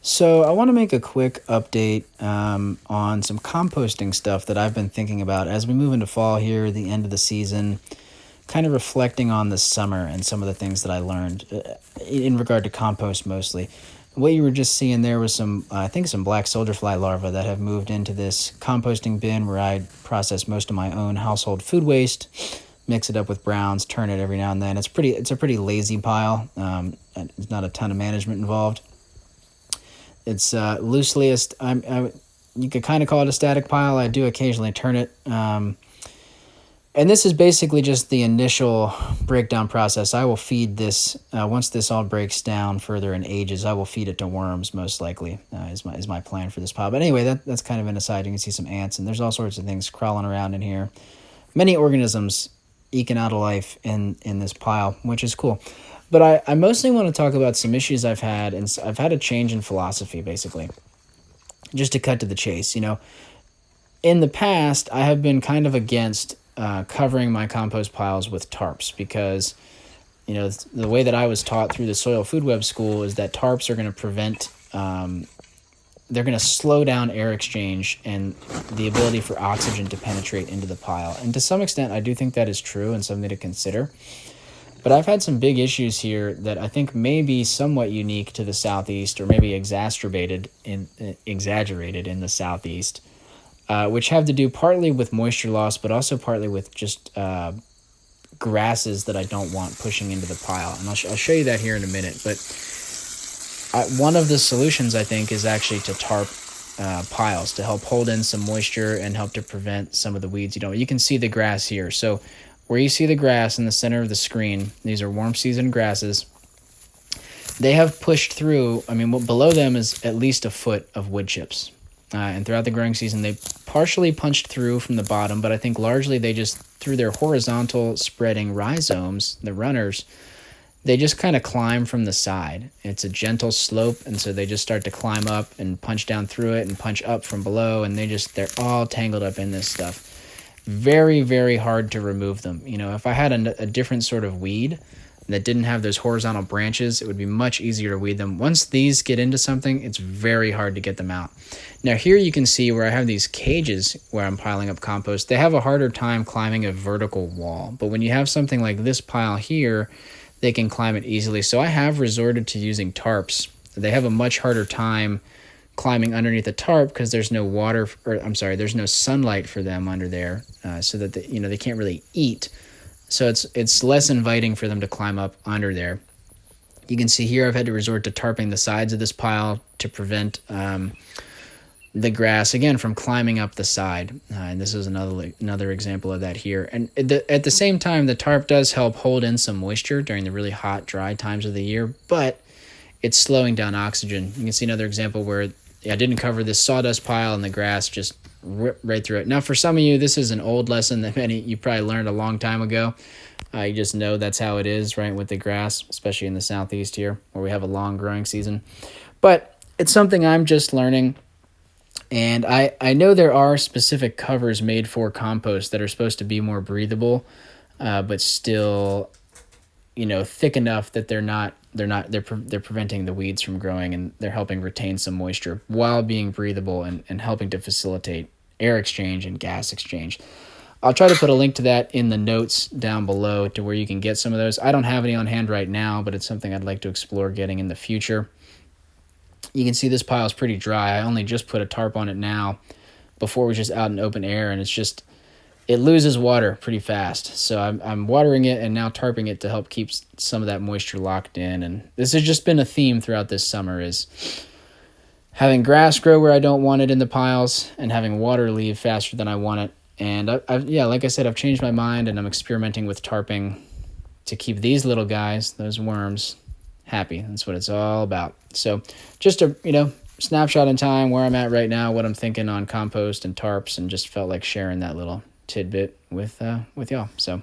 So I want to make a quick update on some composting stuff that I've been thinking about as we move into fall here, the end of the season, kind of reflecting on the summer and some of the things that I learned in regard to compost mostly. What you were just seeing there was I think some black soldier fly larvae that have moved into this composting bin where I process most of my own household food waste, mix it up with browns, turn it every now and then. It's a pretty lazy pile. And there's not a ton of management involved. It's loosely, you could kind of call it a static pile. I do occasionally turn it. And this is basically just the initial breakdown process. I will feed this, once this all breaks down further in ages, I will feed it to worms most likely, is my plan for this pile. But anyway, that's kind of an aside. You can see some ants, and there's all sorts of things crawling around in here. Many organisms eking out a life in this pile, which is cool. But I mostly want to talk about some issues I've had, and I've had a change in philosophy, basically. Just to cut to the chase, in the past, I have been kind of against covering my compost piles with tarps because, the way that I was taught through the soil food web school is that tarps are going to prevent, they're going to slow down air exchange and the ability for oxygen to penetrate into the pile. And to some extent, I do think that is true and something to consider. But I've had some big issues here that I think may be somewhat unique to the Southeast, or maybe exaggerated in the Southeast, which have to do partly with moisture loss, but also partly with just grasses that I don't want pushing into the pile. And I'll show you that here in a minute. But one of the solutions, I think, is actually to tarp piles to help hold in some moisture and help to prevent some of the weeds. You can see the grass here. So where you see the grass in the center of the screen, these are warm season grasses. They have pushed through, below them is at least a foot of wood chips. And throughout the growing season, they partially punched through from the bottom, but I think largely they just, through their horizontal spreading rhizomes, the runners, they just kind of climb from the side. It's a gentle slope, and so they just start to climb up and punch down through it and punch up from below, and they're all tangled up in this stuff. Very, very hard to remove them. If I had a different sort of weed that didn't have those horizontal branches, it would be much easier to weed them. Once these get into something, it's very hard to get them out. Now here you can see where I have these cages where I'm piling up compost. They have a harder time climbing a vertical wall. But when you have something like this pile here, they can climb it easily. So I have resorted to using tarps. They have a much harder time climbing underneath a tarp because there's no there's no sunlight for them under there, so that they can't really eat. So it's less inviting for them to climb up under there. You can see here I've had to resort to tarping the sides of this pile to prevent the grass again from climbing up the side. And this is another example of that here. And at the same time, the tarp does help hold in some moisture during the really hot, dry times of the year, but it's slowing down oxygen. You can see another example where I didn't cover this sawdust pile and the grass just ripped right through it. Now, for some of you, this is an old lesson that many you probably learned a long time ago. You just know that's how it is, right, with the grass, especially in the Southeast here, where we have a long growing season. But it's something I'm just learning. And I know there are specific covers made for compost that are supposed to be more breathable, but still, thick enough that they're preventing the weeds from growing, and they're helping retain some moisture while being breathable and helping to facilitate air exchange and gas exchange. I'll try to put a link to that in the notes down below to where you can get some of those. I don't have any on hand right now, but it's something I'd like to explore getting in the future. You can see this pile is pretty dry. I only just put a tarp on it now. Before it was just out in open air, and it loses water pretty fast. So I'm watering it and now tarping it to help keep some of that moisture locked in. And this has just been a theme throughout this summer, is having grass grow where I don't want it in the piles and having water leave faster than I want it. And like I said, I've changed my mind, and I'm experimenting with tarping to keep these little guys, those worms, happy. That's what it's all about. So just a snapshot in time where I'm at right now, what I'm thinking on compost and tarps, and just felt like sharing that little tidbit with y'all. So